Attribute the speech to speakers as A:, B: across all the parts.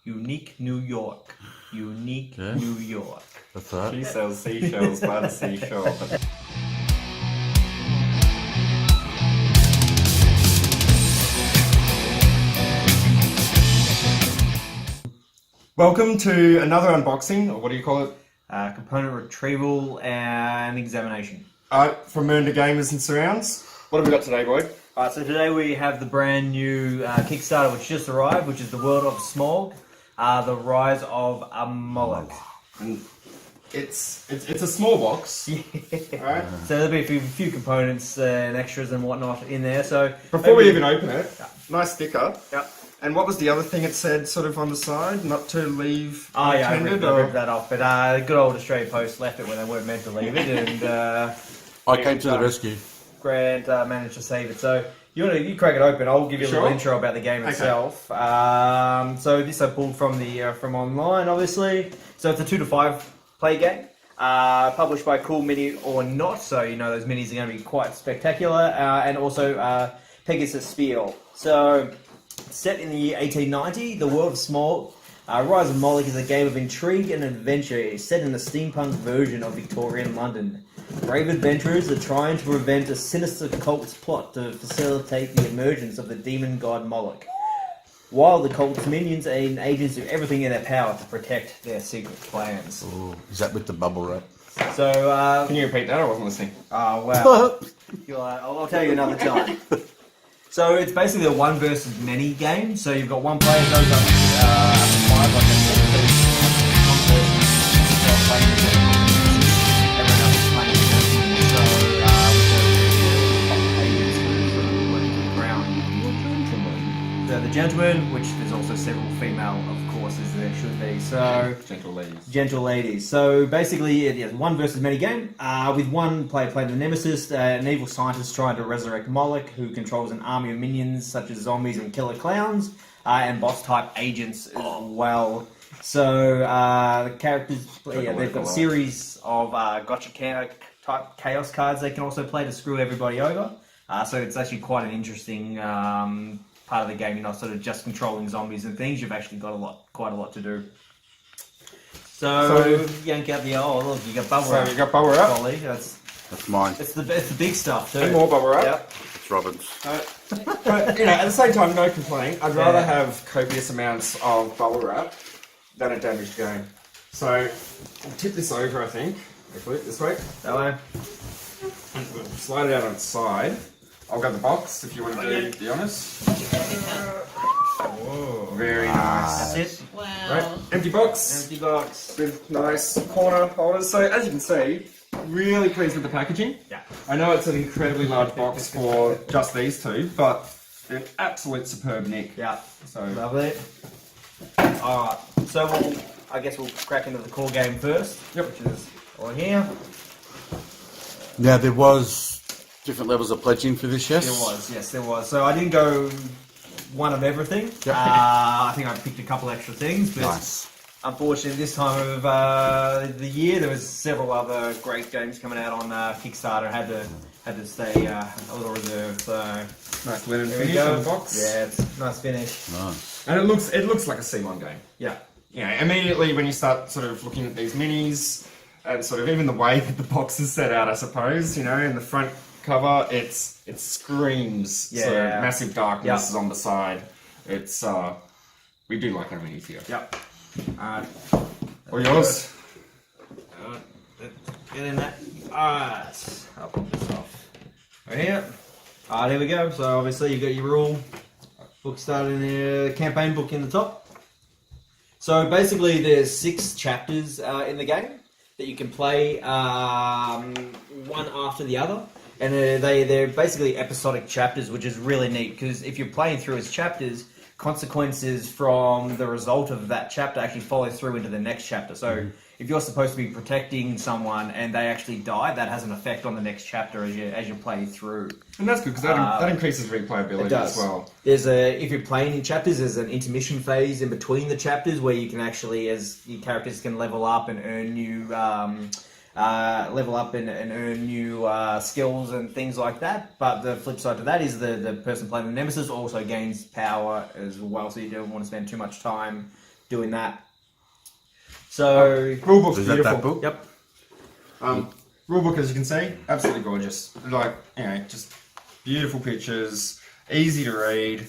A: Unique New York. Unique New York.
B: That's right.
C: She sells seashells by the seashore. Welcome to another unboxing, or what do you call it?
A: Component retrieval and examination.
C: From Mernda Gamers and Surrounds. What have we got today, Boyd?
A: Alright, so today we have the brand new Kickstarter which just arrived, which is the World of SMOG, the Rise of Moloch.
C: And it's a small box. Alright.
A: So there'll be a few components and extras and whatnot in there. So
C: Before we even open it, nice sticker.
A: Yep.
C: And what was the other thing it said sort of on the side? Not to leave
A: Oh yeah, I
C: unattended?
A: ripped that off, but good old Australia Post left it when they weren't meant to leave it, and
B: I came to the rescue.
A: Grant managed to save it. So you crack it open. I'll give you a little intro about the game itself. So this I pulled from the from online, obviously. So it's a 2 to 5 play game, published by Cool Mini or Not. So you know those minis are going to be quite spectacular, and also Pegasus Spiel. So set in the year 1890, the world of SMOG, Rise of Moloch is a game of intrigue and adventure set in the steampunk version of Victorian London. Brave adventurers are trying to prevent a sinister cult's plot to facilitate the emergence of the demon god Moloch, while the cult's minions and agents do everything in their power to protect their secret plans.
B: Ooh, is that with the bubble wrap?
A: So,
C: Can you repeat that? I wasn't listening.
A: oh wow. I'll tell you another time. So it's basically a one versus many game. So you've got one player goes up 5 like I said. So one person playing with everyone else is playing with so with the ground. So the gentleman, which there's also several female, of course, as there should be. So
C: Gentle ladies.
A: Gentle ladies. So basically, it is one versus many game, with one player playing the Nemesis, an evil scientist trying to resurrect Moloch, who controls an army of minions such as zombies and killer clowns, and boss-type agents as well. So the characters, they've got a series of gotcha-type chaos cards they can also play to screw everybody over. So it's actually quite an interesting part of the game. You're not sort of just controlling zombies and things. You've actually got quite a lot to do. So yank out the look, you got bubble wrap.
C: So you got bubble wrap.
A: Ollie, that's
B: mine.
A: it's the big stuff too.
C: And more bubble wrap.
A: Yep.
B: It's Robin's.
C: But at the same time, no complaint. I'd rather have copious amounts of bubble wrap than a damaged game. So I'll tip this over, I think. Hopefully, this way.
A: That way.
C: And we'll slide it out on its side. I'll go the box if you want to do the honest. Whoa, very nice.
A: That's it.
D: Wow.
C: Right, empty box.
A: Empty box.
C: With nice corner holders. So as you can see, really pleased with the packaging.
A: Yeah.
C: I know it's an incredibly large box for just these two, but they're an absolute superb nick.
A: Yeah.
C: So
A: Lovely. Alright. So I guess we'll crack into the core game first.
C: Yep.
A: Which is right here.
B: Now, there was different levels of pledging for this, yes?
A: There was, yes, there was. So I didn't go one of everything.
B: Yep.
A: I think I picked a couple extra things, but
B: Nice.
A: unfortunately this time of the year there was several other great games coming out on Kickstarter. Had to stay a little reserved. So
C: nice linen
A: there we
C: finish
A: go.
C: on the box.
A: Yeah, it's a nice finish.
B: Nice.
C: And it looks like a CMON game.
A: Yeah.
C: Yeah, immediately when you start sort of looking at these minis and sort of even the way that the box is set out, I suppose, you know, in the front cover, it screams sort of massive darkness is on the side. It's we do like our minis here.
A: Yep.
C: All yours.
A: Get in that. Alright. I'll put this off. Right here. Alright, here we go. So obviously you've got your rule book started in the campaign book in the top. So basically there's 6 chapters in the game that you can play one after the other. And they're basically episodic chapters, which is really neat, because if you're playing through as chapters, consequences from the result of that chapter actually follow through into the next chapter. So if you're supposed to be protecting someone and they actually die, that has an effect on the next chapter as you play through.
C: And that's good, because that increases replayability as well.
A: If you're playing in chapters, there's an intermission phase in between the chapters where you can actually, as your characters can level up and earn new earn new skills and things like that. But the flip side to that is the person playing the Nemesis also gains power as well, so you don't want to spend too much time doing that. So
C: Rulebook's
B: Is that
C: beautiful.
B: that book?
A: Yep.
C: Rulebook, as you can see, absolutely gorgeous. Like, just beautiful pictures, easy to read.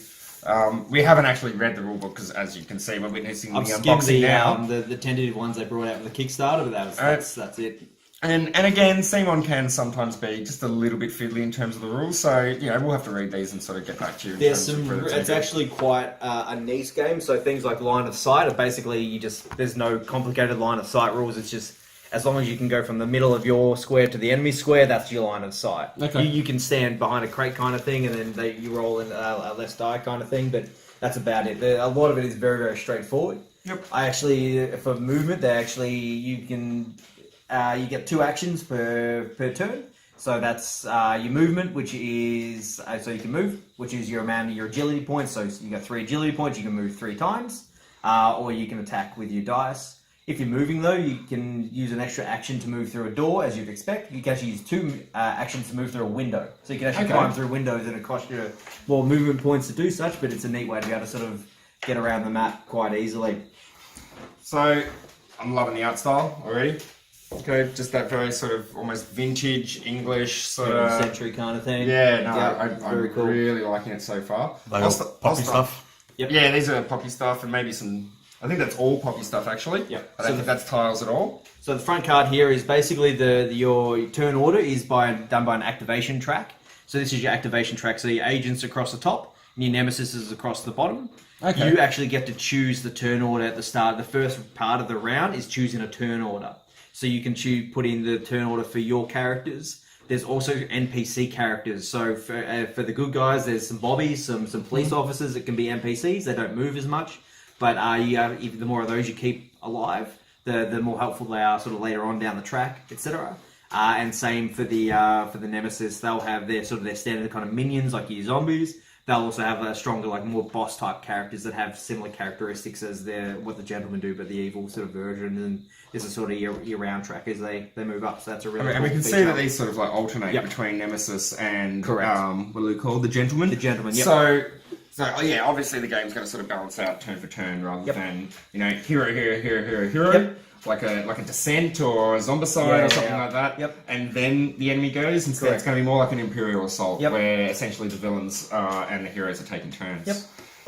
C: We haven't actually read the rulebook because, as you can see, we're witnessing the
A: I've skimmed
C: unboxing now.
A: the tentative ones they brought out with the Kickstarter, but that's it.
C: And again, CMON can sometimes be just a little bit fiddly in terms of the rules, so we'll have to read these and sort of get back to you.
A: It's actually quite a niche game. So things like line of sight are basically there's no complicated line of sight rules. It's just as long as you can go from the middle of your square to the enemy square, that's your line of sight.
C: Okay.
A: You can stand behind a crate kind of thing, and then you roll in a less die kind of thing. But that's about it. A lot of it is very, very straightforward.
C: Yep.
A: For movement, you get 2 actions per turn. So that's your movement, which is so you can move, which is your agility points. So you got 3 agility points. You can move 3 times, or you can attack with your dice. If you're moving though, you can use an extra action to move through a door, as you'd expect. You can actually use 2 actions to move through a window. So you can actually climb through windows, and it costs you more movement points to do such. But it's a neat way to be able to sort of get around the map quite easily.
C: So, I'm loving the art style already. Okay, just that very sort of almost vintage English sort of
A: century kind of thing.
C: Yeah, no, I'm
A: very cool.
C: really liking it so far.
B: Like poppy stuff.
A: Yep.
C: Yeah, these are poppy stuff and maybe some. I think that's all poppy stuff actually.
A: Yep.
C: I don't think that's tiles at all.
A: So the front card here is basically your turn order is done by an activation track. So this is your activation track. So your agents across the top and your nemesis is across the bottom.
C: Okay.
A: You actually get to choose the turn order at the start. The first part of the round is choosing a turn order. So you can put in the turn order for your characters. There's also NPC characters. So for the good guys, there's some bobbies, some police officers that can be NPCs. They don't move as much, but the more of those you keep alive, the more helpful they are sort of later on down the track, etc. And same for the nemesis. They'll have their standard kind of minions like your zombies. They'll also have a stronger, like more boss type characters that have similar characteristics as what the gentlemen do, but the evil sort of version. And this is sort of your round track as they move up. So that's a really cool
C: and we can
A: feature.
C: see that these sort of like alternate between nemesis and what are they called? The gentleman.
A: The gentleman. Yep.
C: So yeah, obviously the game's going to sort of balance out turn for turn rather than hero, hero.
A: Yep.
C: Like a descent or a zombicide or something like that.
A: Yep.
C: And then the enemy goes. Instead, it's going to be more like an imperial assault,
A: Yep.
C: where essentially the villains and the heroes are taking turns.
A: Yep.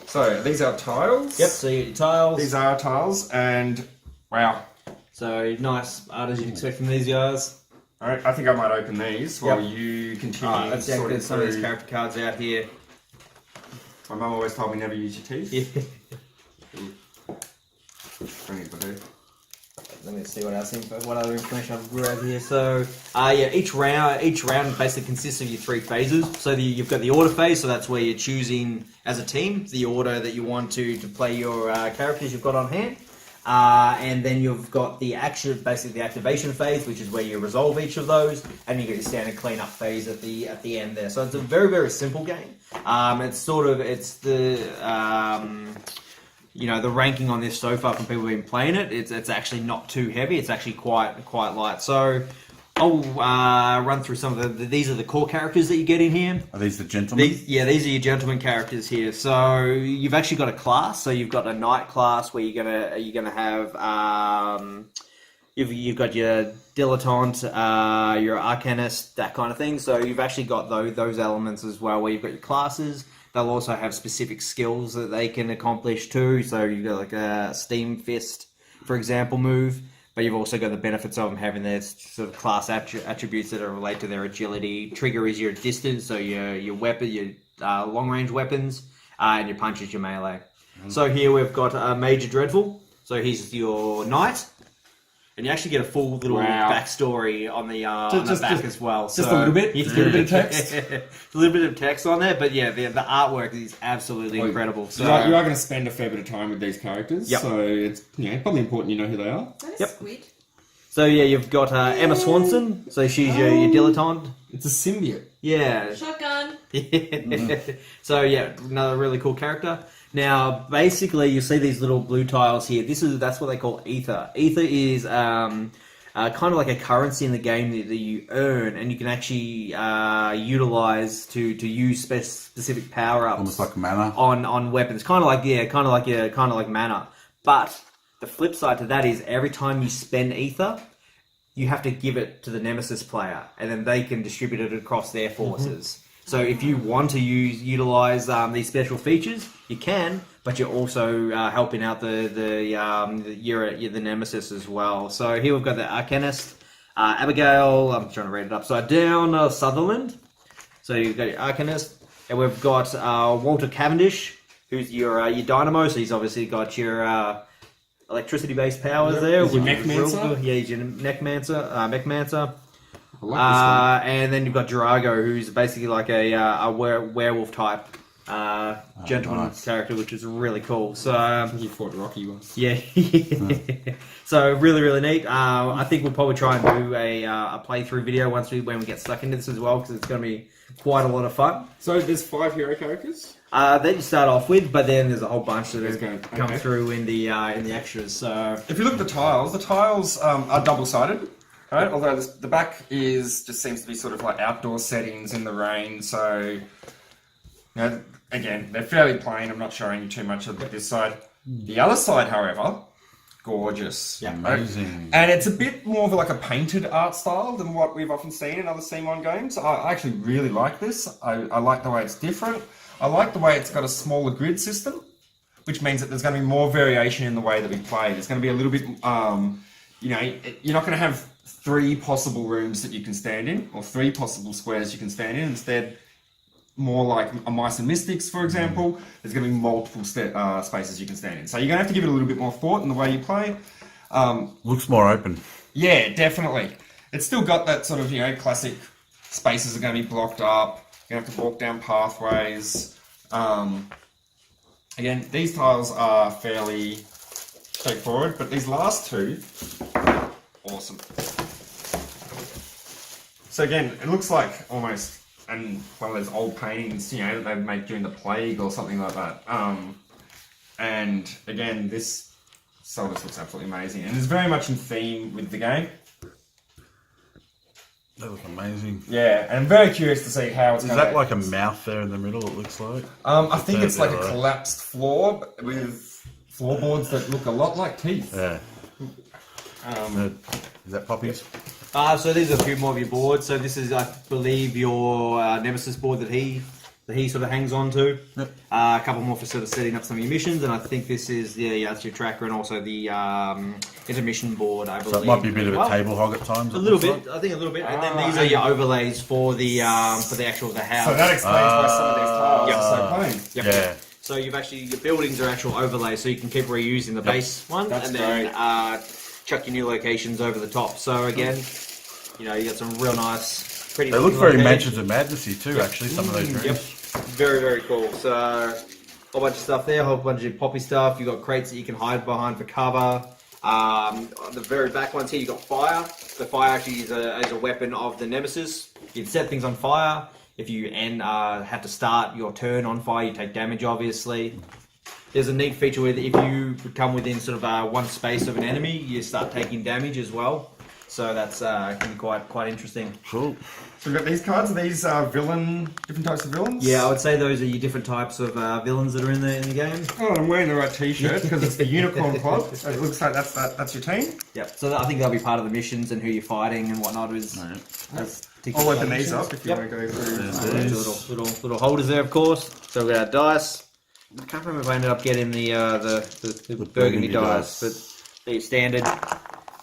C: So these are tiles.
A: Yep. So you get your tiles.
C: These are tiles, and wow.
A: So nice art as you'd expect from these guys.
C: All right, I think I might open these while you continue.
A: Let's
C: sorting
A: get some of these
C: through.
A: character cards out here.
C: My mum always told me never use your teeth.
A: Let me see what other information I've grabbed here. So, each round basically consists of your 3 phases. So you've got the order phase, so that's where you're choosing as a team the order that you want to play your characters you've got on hand. And then you've got the activation phase, which is where you resolve each of those, and you get your standard cleanup phase at the end there. So it's a very, very simple game. The ranking on this so far from people who've been playing it, it's actually not too heavy. It's actually quite light. So I'll run through some of these are the core characters that you get in here.
B: Are these the gentlemen?
A: These are your gentleman characters here. So you've actually got a class. So you've got a knight class where you're gonna have you've got your dilettante, your arcanist, that kind of thing. So you've actually got those elements as well, where you've got your classes. They'll also have specific skills that they can accomplish too. So you've got like a steam fist, for example, move. But you've also got the benefits of them having their sort of class attributes that are related to their agility. Trigger is your distance, so your weapon, your long range weapons, and your punch is your melee. So here we've got Major Dreadful. So he's your knight. And you actually get a full little backstory on the back as well.
C: Just a little bit?
A: Yeah,
C: a little bit of text?
A: a little bit of text on there, but yeah, the artwork is absolutely incredible. So
C: you are going to spend a fair bit of time with these characters, so it's probably important you know who they are.
D: That is sweet.
A: So yeah, you've got Emma Swanson, so she's your dilettante.
C: It's a symbiote.
A: Yeah.
D: Shotgun.
A: So yeah, another really cool character. Now, basically, you see these little blue tiles here. That's what they call ether. Ether is kind of like a currency in the game that you earn, and you can actually utilize to use specific power ups.
B: Almost like mana
A: on weapons, kind of like mana. But the flip side to that is every time you spend ether, you have to give it to the Nemesis player, and then they can distribute it across their forces. So if you want to utilize these special features, you can, but you're also helping out the Nemesis as well. So here we've got the Arcanist, Abigail. I'm trying to read it upside down. Sutherland. So you've got your Arcanist, and we've got Walter Cavendish, who's your Dynamo. So he's obviously got your electricity-based powers there.
C: He's your Mechmancer.
A: Yeah, he's your Mechmancer.
C: I like this
A: And then you've got Drago, who's basically like a werewolf type gentleman character, which is really cool. So
C: I think he fought Rocky once.
A: yeah, so really neat. I think we'll probably try and do a playthrough video when we get stuck into this as well, because it's going to be quite a lot of fun.
C: So there's 5 hero characters.
A: That you start off with, but then there's a whole bunch that come
C: okay.
A: through in the extras. So
C: If you look at the tiles are double-sided. Right? Although the back just seems to be sort of like outdoor settings in the rain, so again, they're fairly plain. I'm not showing you too much of this side. The other side, however, gorgeous.
A: Yeah,
B: amazing.
C: And it's a bit more of like a painted art style than what we've often seen in other CMON games. I actually really like this. I like the way it's different. I like the way it's got a smaller grid system, which means that there's going to be more variation in the way that we play. There's going to be a little bit, you're not going to have 3 possible rooms that you can stand in, or 3 possible squares you can stand in. Instead, more like a Mice and Mystics, for example, there's going to be multiple spaces you can stand in. So you're going to have to give it a little bit more thought in the way you play.
B: Looks more open.
C: Yeah, definitely. It's still got that sort of, classic spaces are going to be blocked up. You're going to have to walk down pathways. Again, these tiles are fairly straightforward, but these last 2, awesome. So again, it looks like almost one of those old paintings, that they made during the plague or something like that. And again, this Solus looks absolutely amazing, and it's very much in theme with the game.
B: That looks amazing.
C: Yeah, and I'm very curious to see how it's
B: Is
C: going to...
B: that like a mouth there in the middle, it looks like?
C: I think it's like a collapsed floor with floorboards that look a lot like teeth.
B: Yeah. Is that poppies?
A: So these are a few more of your boards. So this is, I believe, your Nemesis board that he sort of hangs on to.
B: Yep.
A: A couple more for sort of setting up some of your missions, and I think this is that's your tracker and also the intermission board. I believe.
B: So it might be a bit of a table hog at times.
A: A little bit, I think a little bit, and then these are your overlays for the house.
C: So that explains why some of these tiles are so plain.
A: Yep.
B: Yeah.
A: So you've actually your buildings are actual overlays, so you can keep reusing the base one,
C: That's
A: and then chuck your new locations over the top. So again, you got some real nice, pretty.
B: They look very Mansions of Madnessy too, actually. Some of those rooms.
A: Yep. Very cool. So a whole bunch of stuff there, a whole bunch of poppy stuff. You've got crates that you can hide behind for cover. On the very back ones here, you've got fire. The fire actually is a weapon of the Nemesis. You can set things on fire. If you have to start your turn on fire, you take damage, obviously. There's a neat feature where if you come within sort of one space of an enemy, you start taking damage as well. So that's can be quite interesting.
B: Cool.
C: So we've got these cards. Are these different types of villains?
A: Yeah, I would say those are your different types of villains that are in the game.
C: Oh, I'm wearing the right T-shirt because it's the Unicorn Club. So it looks like that's your team.
A: Yep. So I think that'll be part of the missions and who you're fighting and whatnot.
C: I'll open these up if you want to go through.
A: Little holders there, of course. So we've got our dice. I can't remember if I ended up getting the burgundy dice, but the standard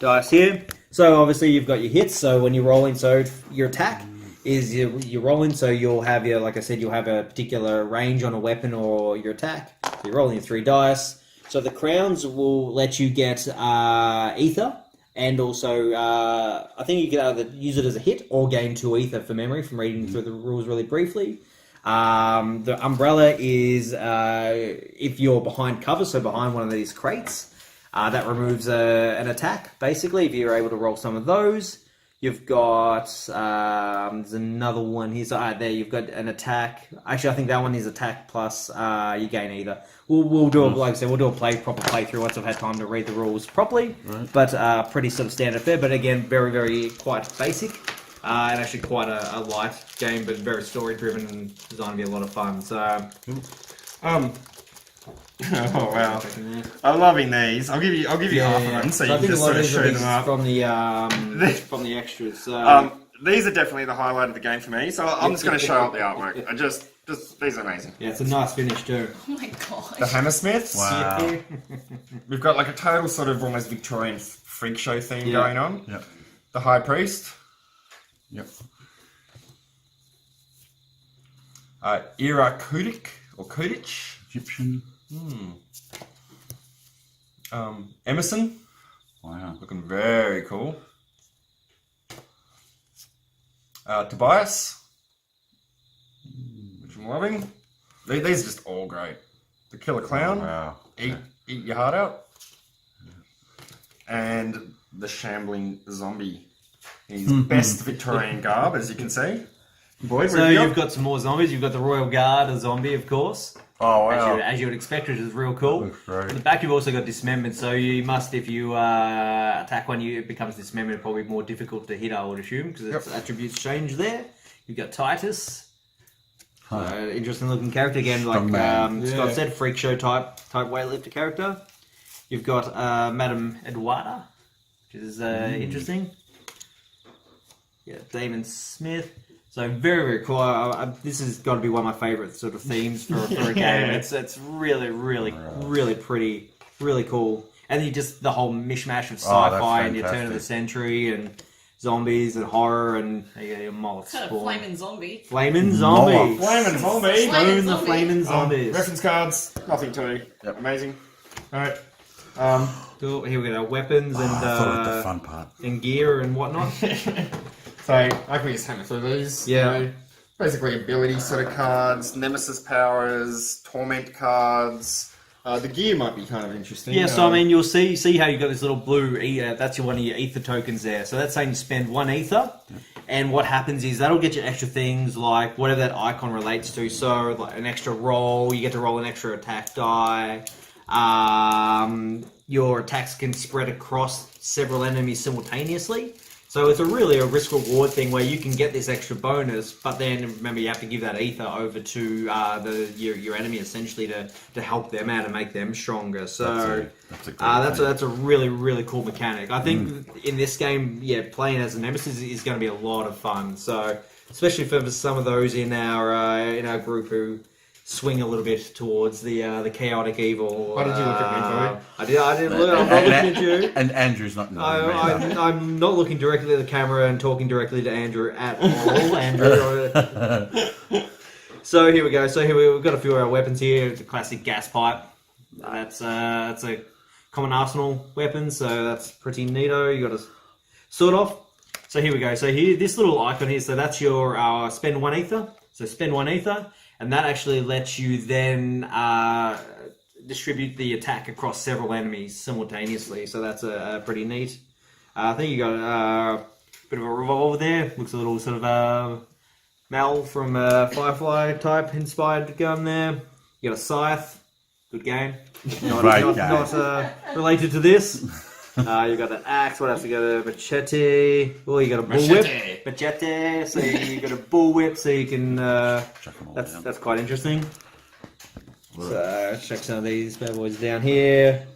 A: dice here. So obviously you've got your hits. So when you're rolling, so your attack is you're rolling. So you'll have like I said, you'll have a particular range on a weapon or your attack. So you're rolling your 3 dice. So the crowns will let you get ether, and also I think you can either use it as a hit or gain 2 ether for memory from reading through the rules really briefly. The umbrella is if you're behind cover, so behind one of these crates. That removes an attack, basically, if you're able to roll some of those. You've got, there's another one here. So there, you've got an attack. Actually, I think that one is attack plus you gain either. We'll do, like I said, we'll do a proper playthrough once I've had time to read the rules properly. Right. But pretty sort of standard fare. But again, very quite basic. And actually quite a light game, but very story-driven and designed to be a lot of fun. So,
C: Oh wow! I'm loving these. I'll give you half of them so you can just sort of show them up.
A: From the extras.
C: These are definitely the highlight of the game for me. So I'm just going to show up the artwork. These are amazing.
A: Yeah, it's a nice finish too.
D: Oh my god.
C: The Hammersmiths.
B: Wow.
C: We've got like a total sort of almost Victorian freak show theme going on.
B: Yep.
C: The High Priest.
B: Yep.
C: Ira Kudik or Kudich.
B: Egyptian.
C: Emerson.
B: Wow.
C: Looking very cool. Tobias. Which I'm loving. These are just all great. The Killer Clown.
B: Wow.
C: Eat your heart out. And the Shambling Zombie. His best Victorian garb, as you can see. Boyd,
A: so you've got some more zombies. You've got the Royal Guard, a zombie, of course.
B: Oh, wow.
A: As you would expect, which is real cool.
B: Looks great.
A: At the back, you've also got dismemberment. So you must, if you attack one, it becomes dismemberment. Probably more difficult to hit, I would assume, because its attributes change there. You've got Titus. Interesting looking character again, like Scott said, freak show type weightlifter character. You've got Madame Eduarda, which is interesting. Yeah, Damon Smith. So very, very cool. This has got to be one of my favourite sort of themes for a game. It's really, really, really pretty, really cool. And you just the whole mishmash of sci-fi and your turn of the century and zombies and horror and your Moloch.
D: Kind of flaming zombie.
A: Flaming zombie.
C: Flaming zombie.
A: Boom the flaming zombies.
C: Reference cards. Nothing to. Yep. Amazing. All right.
A: Cool. Here we go. Weapons and
B: I thought it was the fun part.
A: and gear and whatnot.
C: So I can just hammer through these.
A: Yeah.
C: You know, basically ability sort of cards, nemesis powers, torment cards. The gear might be kind of interesting.
A: Yeah, so I mean, you'll see how you've got this little blue ether. That's one of your ether tokens there. So that's saying you spend one ether, and what happens is that'll get you extra things like whatever that icon relates to. So like an extra roll, you get to roll an extra attack die. Your attacks can spread across several enemies simultaneously. So it's really a risk-reward thing where you can get this extra bonus, but then remember you have to give that ether over to your enemy essentially to help them out and make them stronger. So that's a really, really cool mechanic. I think in this game, playing as a nemesis is going to be a lot of fun. So especially for some of those in our group who swing a little bit towards the chaotic evil.
C: Why did you look at me, Chloe?
A: I didn't look. I'm not looking at you.
B: And Andrew's not.
A: I'm not looking directly at the camera and talking directly to Andrew at all. Andrew. So here we go. So we've got a few of our weapons here. The classic gas pipe. That's a common arsenal weapon. So that's pretty neato. You got to sort off. So here we go. So here, this little icon here. So that's your spend one ether. So spend one ether. And that actually lets you then distribute the attack across several enemies simultaneously. So that's pretty neat. I think you got a bit of a revolver there. Looks a little sort of Mal from Firefly type inspired gun there. You got a scythe. Good game. Not related to this. You got an axe. What else? You got a machete. Oh, you got a bullwhip. Machete. So you got a bullwhip. So you can. That's quite interesting. So check some of these bad boys down here.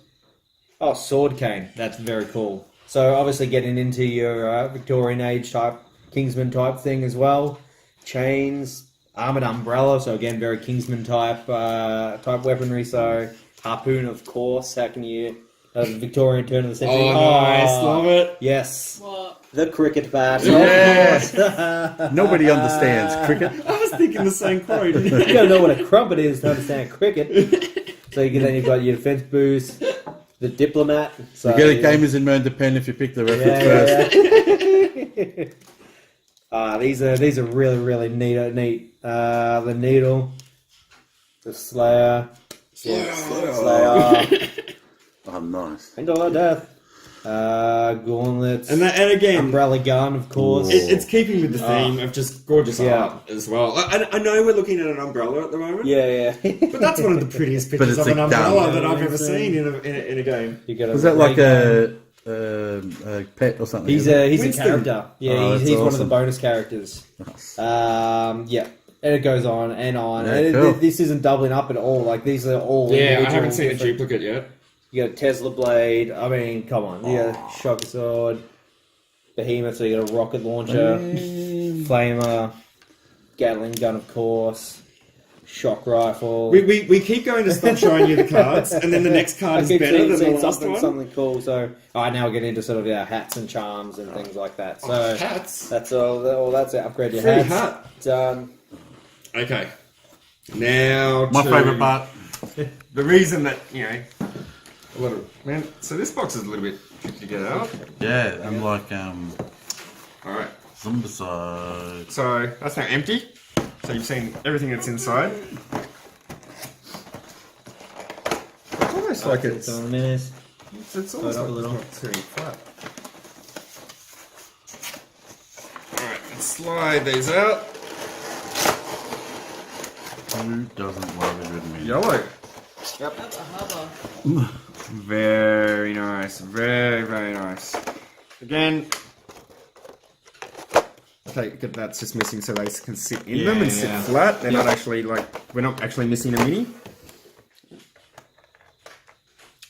A: Oh, sword cane. That's very cool. So obviously getting into your Victorian age type, Kingsman type thing as well. Chains, armored umbrella. So again, very Kingsman type weaponry. So harpoon, of course. How can you? Victorian turn of the century.
C: Oh, nice. Love it.
A: Yes.
D: What?
A: The cricket bat.
B: Yes. Nobody understands cricket.
C: I was thinking the same quote.
A: You gotta know what a crumpet is to understand cricket. So then you've got your defense boost, the diplomat. So
B: You get a Gamers in Mernda pen if you pick the reference first.
A: These are really, really neat. The needle, the slayer. Slayer.
B: Oh, nice.
A: Angel of Death. Gauntlets.
C: And again,
A: umbrella gun, of course.
C: It's keeping with the theme of just gorgeous art as well. I know we're looking at an umbrella at the moment.
A: Yeah.
C: But that's one of the prettiest pictures of an umbrella that I've ever seen in a game.
B: Was that like a pet or something?
A: He's a
C: Winston.
A: character. Yeah, he's
B: awesome.
A: one of the bonus characters.
B: Nice.
A: Yeah. And it goes on and on.
B: Yeah,
A: And
B: cool.
A: this isn't doubling up at all. Like, these are all
C: Yeah, I
A: individual
C: haven't seen a
A: different-
C: duplicate yet.
A: You got a Tesla blade. I mean, come on. You got a shocker sword. Behemoth, so you got a rocket launcher. Flamer. Gatling gun, of course. Shock rifle.
C: We keep going to stop showing you the cards, and then the next card is better than the last one.
A: Something cool. So, now we get into sort of hats and charms and things like that. So
C: Hats?
A: that's all. That's it. Upgrade your
C: Free
A: hats.
C: hat.
A: Done.
C: Okay. Now
B: My
C: to
B: favourite part.
C: the reason that, a little... Man, so this box is a little bit tricky to get out.
B: Yeah, I'm like
C: Alright.
B: Zombicide.
C: So, that's now empty. So you've seen everything that's inside. It's almost like it's almost like
A: a little.
C: it's not too flat. Alright, let's slide these out.
B: Who doesn't love a good meal?
C: Yellow.
D: That's a hubba.
C: Very nice. Very, very nice. Again, okay, that's just missing so they can sit in them and sit flat. They're not actually we're not actually missing a mini.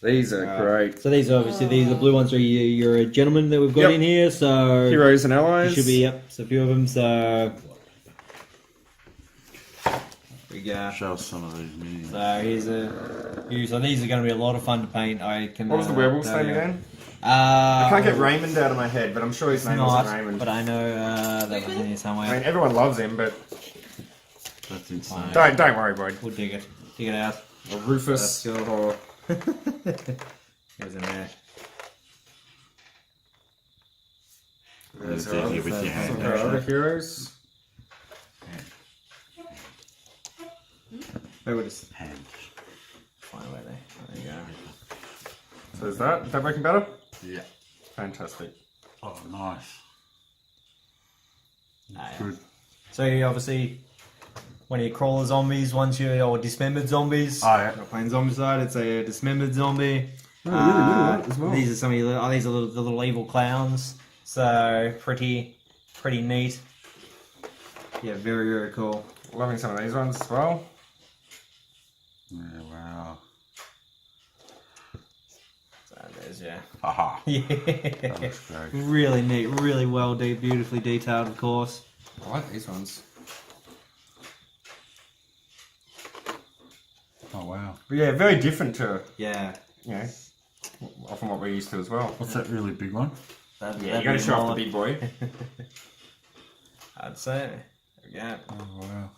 C: These are great.
A: So these are obviously the blue ones are you're a gentleman that we've got in here. So
C: Heroes and allies.
A: should be so a few of them. So we go.
B: Show us some of these minis.
A: So these are going to be a lot of fun to paint. I can.
C: What was the werewolf's name again?
A: I
C: I can't get Raymond out of my head, but I'm sure his name wasn't Raymond.
A: but I know that was in here somewhere.
C: I mean, everyone loves him, but
B: That's insane.
C: don't worry, Boyd.
A: We'll dig it out.
C: Or Rufus. Or
A: Goes in there.
B: It's easy with your hand.
C: There are other heroes.
A: Maybe we'll just
B: Hand.
A: find a way there. There you go.
C: So is that working better?
B: Yeah.
C: Fantastic.
B: Oh, nice.
A: Yeah.
B: Good.
A: So you obviously, one of your crawler zombies, or dismembered zombies.
B: Oh, yeah.
A: Not playing Zombicide, it's a dismembered zombie.
C: really good as well.
A: These are some of your, these are the little evil clowns. So pretty neat. Yeah, very, very cool.
C: Loving some of these ones as well.
B: Yeah, wow.
A: So there's
B: Haha.
A: yeah.
B: That looks great.
A: Really neat, really well, beautifully detailed, of course.
C: I like these ones.
B: Oh, wow.
C: But yeah, very different to,
A: Yeah.
C: from what we're used to as well.
B: What's that really big one?
C: Yeah, you got to show off the big boy.
A: I'd say. There we go.
B: Oh, wow.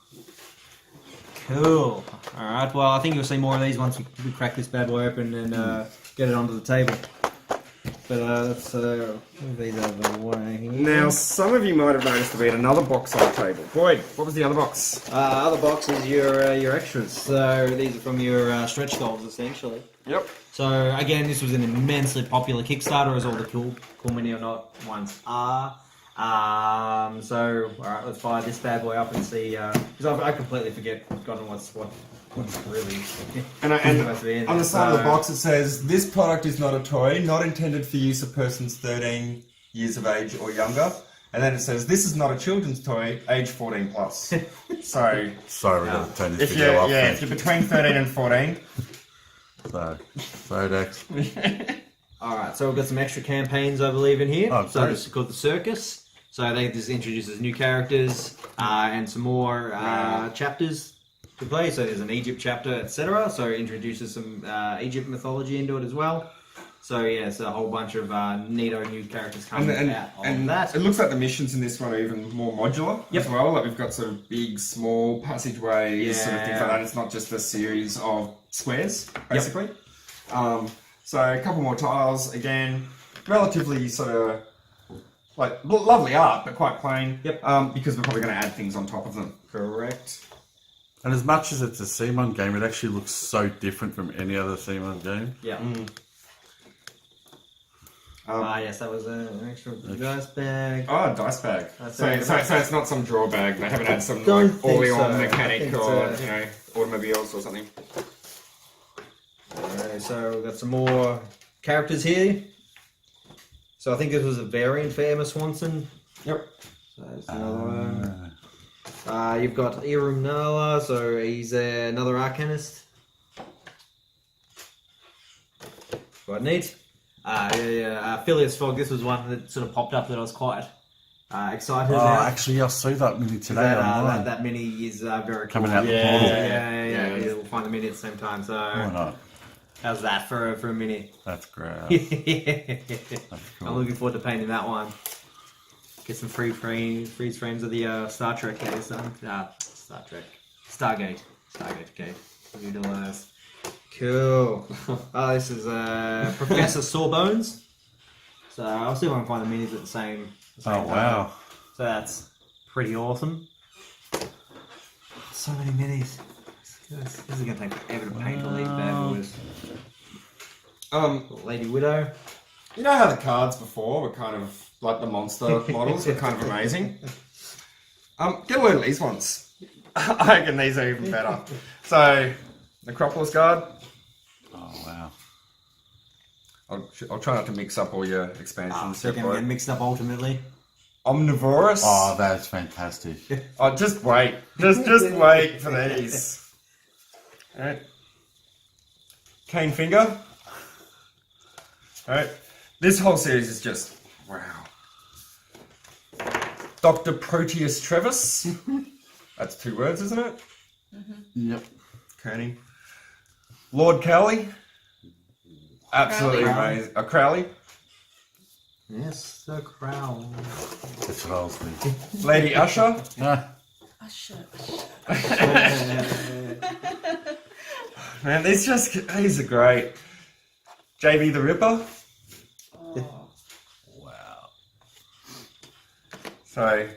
A: Cool. Alright, well, I think you'll see more of these once we crack this bad boy open and get it onto the table. But let's move these out of the way here.
C: Now, some of you might have noticed that we had another box on the table. Boyd, what was the other box?
A: Other box is your extras. So these are from your stretch goals, essentially.
C: Yep.
A: So again, this was an immensely popular Kickstarter, as all the cool mini or not ones are. So alright, let's fire this bad boy up and see. Because I completely forgotten what's really.
C: And
A: supposed to be in
C: on
A: there.
C: the side of the
A: So-
C: box it says, "This product is not a toy, not intended for use of persons 13 years of age or younger." And then it says, "This is not a children's toy, age 14 plus." So
B: Sorry, we got to turn this
C: if
B: video
C: you're
B: off.
C: if you're between 13 and 14,
B: So Dex.
A: Alright, so we've got some extra campaigns, I believe, in here.
B: Oh,
A: so
B: great.
A: this is called the Circus. So this introduces new characters and some more chapters to play. So there's an Egypt chapter, etc. So it introduces some Egypt mythology into it as well. So yeah, it's a whole bunch of neato new characters coming out of that.
C: it looks like the missions in this one are even more modular as well. Like we've got sort of big, small passageways, sort of things like that. It's not just a series of squares, basically. So a couple more tiles, again, relatively sort of like lovely art, but quite plain.
A: Yep.
C: Because we're probably going to add things on top of them.
A: Correct.
B: And as much as it's a CMON game, it actually looks so different from any other CMON game.
A: Yeah. Yes, that was an extra dice bag.
C: Oh, dice bag. So it's not some draw bag. They haven't had some
A: Don't
C: like
A: think
C: Orleans
A: so.
C: mechanic
A: I think
C: or
A: it's,
C: automobiles or something.
A: Alright, so we've got some more characters here. So I think this was a variant for Emma Swanson.
C: Yep.
A: So there's another one. You've got Irum Nala, so he's another Arcanist. Quite neat. Phileas Fogg, this was one that sort of popped up that I was quite excited about.
B: Actually, I see that mini today online.
A: That mini is very
B: Coming
A: cool.
B: out the portal.
A: Yeah. We'll find the mini at the same time. So
B: Why not?
A: how's that for a mini?
B: That's great. That's cool.
A: I'm looking forward to painting that one. Get some freeze frames of the Star Trek case. Star Trek. Stargate. Okay. Utilize. Cool. Oh, this is Professor Sawbones. So I'll see if I can find the minis at the same time.
B: Wow.
A: So that's pretty awesome. So many minis. This is going to take forever to paint all these bad boys. Lady Widow.
C: You know how the cards before were kind of like the monster models were kind of amazing? Get a load of these ones. I reckon these are even better. So, Necropolis Guard.
B: Oh, wow.
C: I'll try not to mix up all your expansions.
A: They're going to get mixed up ultimately.
C: Omnivorous.
B: Oh, that's fantastic.
C: Oh, just wait. Just wait for these. Alright. Cane Finger. Alright. This whole series is just wow. Dr. Proteus Trevis. That's 2 words, isn't it?
B: Yep.
C: Crowley. Lord Cowley. Absolutely amazing. Crowley.
A: Yes, the crown.
B: That's what I was thinking.
C: Lady Usher.
D: Usher.
C: Man, these are great. JB the Ripper.
D: Oh.
B: Wow.
C: So,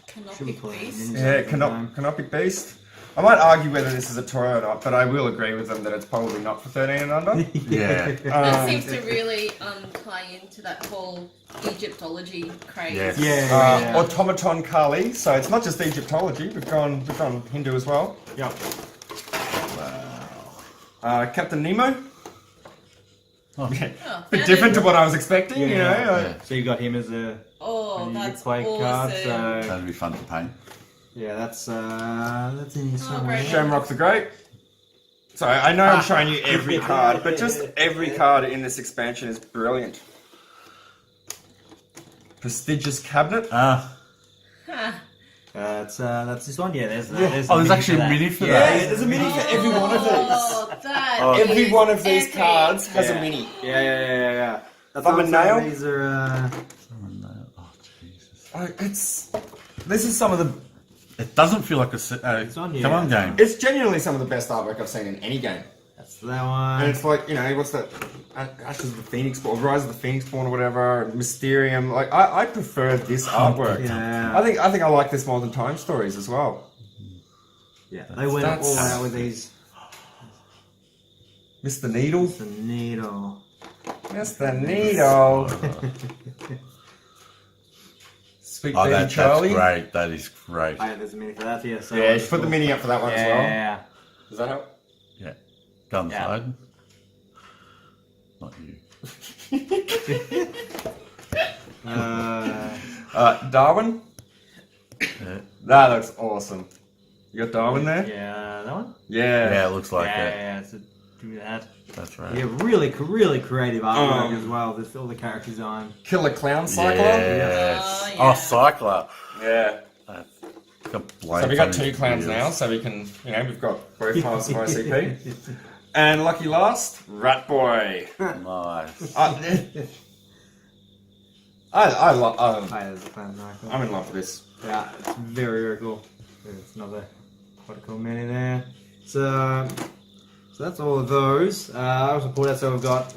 D: Canopic Beast.
C: yeah, Canopic Beast. I might argue whether this is a toy or not, but I will agree with them that it's probably not for 13 and under.
B: Yeah.
D: That seems to really tie into that whole Egyptology craze.
B: Yes.
A: Yeah.
C: Automaton Kali. So it's not just Egyptology. We've gone Hindu as well.
A: Yep.
C: Captain Nemo.
B: Oh.
D: Oh,
C: Bit different to what I was expecting, you know.
B: Yeah.
A: So you got him as a
D: that's
A: play
D: awesome.
A: card. So
B: That'd be fun to paint.
A: yeah, that's in here somewhere.
D: great.
C: Shamrock the Great. So I know I'm showing you every card, but just every card in this expansion is brilliant. Prestigious Cabinet.
A: That's this one. Yeah, there's
B: Oh, there's actually a mini for that.
C: Yeah, there's a mini for every one of these.
D: Oh, that
C: Every
D: is
C: one of these
D: epic.
C: cards has a
A: Yeah.
C: mini.
A: Yeah. That's
C: Thumb
A: what
C: and
A: I'm saying,
C: nail?
A: These are.
B: Oh, Jesus.
C: This is some of the.
B: It doesn't feel like a
A: on, yeah.
B: Come on game.
C: It's genuinely some of the best artwork I've seen in any game.
A: That's that one.
C: And it's like, you know, what's that? Ashes of the Phoenix Spawn, Rise of the Phoenix Spawn, or whatever. Mysterium. Like, I prefer this artwork.
A: Yeah.
C: I think I like this more than Time Stories as well.
A: Yeah, they went
C: That's-
A: all out with these.
C: Mr. Needle.
A: The needle.
C: Mr. Needle. Sweet
B: Oh,
C: Baby
B: that's
C: Charlie.
B: great. That is great.
A: Oh, yeah, there's a mini for that here. So
C: Yeah, you should put the mini up for that one as well.
A: Yeah.
C: Does that help?
B: Yeah. Gun
A: Yeah.
B: side. Not you.
C: Darwin.
B: Yeah.
C: That looks awesome. You got Darwin there?
A: Yeah, that one.
B: Yeah, it looks like it.
A: Yeah. So do that.
B: That's right.
A: Yeah, really creative artwork as well. There's all the character design.
C: Killer Clown Cycler.
B: Yes.
D: Oh,
B: Oh,
D: yeah.
B: Cycler.
C: Yeah.
B: Got
C: So
B: blades
C: we got
B: on
C: 2
B: his
C: clowns
B: wheels.
C: now, so we can, you know, we've got both halves of ICP. And lucky last, Rat Boy.
B: Nice.
C: I love.
A: Hi, there's a fan icon.
C: I'm in love with this.
A: Yeah, it's very cool. There's another quite a cool mini there. So that's all of those. I also pulled out, so we've got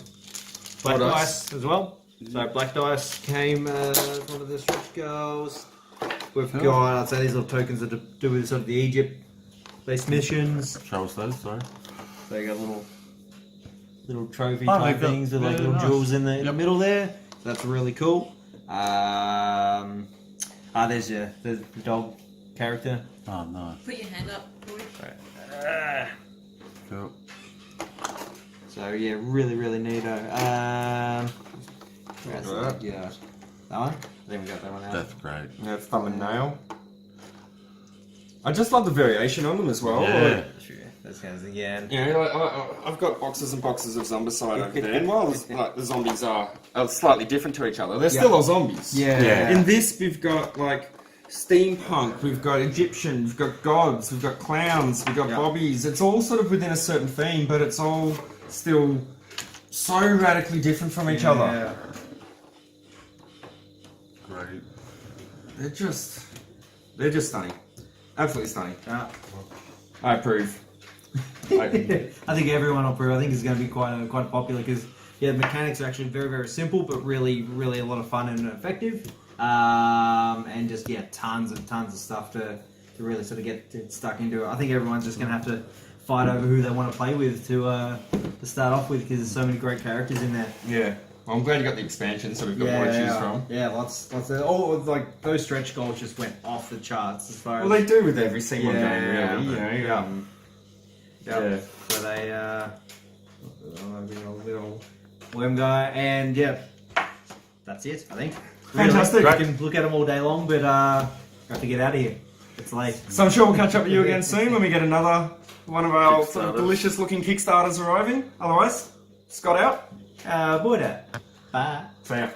A: Black
C: What
A: Dice as well. So Black Dice came as one of the stretch goals. We've got, I'd say these little tokens that do with sort of the Egypt-based missions.
B: Show us those, sorry.
A: So you got little trophy
B: Oh,
A: type
B: they've got-
A: things with like
B: yeah,
A: little
B: nice.
A: jewels in the middle there. So that's really cool. There's the dog character.
B: Oh, nice.
D: Put your hand up, Corey.
B: Cool.
A: So yeah, really neato. Where's that? Yeah, that one. Then we got that one out.
B: That's great.
C: Yeah, thumb and nail. I just love the variation on them as well.
B: Yeah.
A: Sure. Those kinds of things, yeah.
C: You know, I've got boxes and boxes of Zombicide over there, and while the zombies are slightly different to each other, they're still all zombies.
A: Yeah.
C: In this, we've got like steampunk, we've got Egyptian, we've got gods, we've got clowns, we've got bobbies. It's all sort of within a certain theme, but it's all still so radically different from each other.
B: Great.
C: They're just stunning. Absolutely stunning. I approve.
A: I think everyone will approve. I think it's going to be quite popular because the mechanics are actually very, very simple, but really, really a lot of fun and effective. And just tons of stuff to really sort of get stuck into it. I think everyone's just going to have to fight over who they want to play with to start off with because there's so many great characters in there.
C: Yeah. Well, I'm glad you got the expansion, so we've got more to choose from.
A: Yeah, lots of... Oh, like, those stretch goals just went off the charts as far as...
C: Well, they do with every CMON game, really. You know,
A: yeah. So they, little worm guy, and that's it, I think.
C: Fantastic.
A: Really, you can look at them all day long, but have to get out of here. It's late.
C: So I'm sure we'll catch up with you again soon when we get another one of our sort of delicious looking Kickstarters arriving. Otherwise, Scott out.
A: Bye.
C: See ya.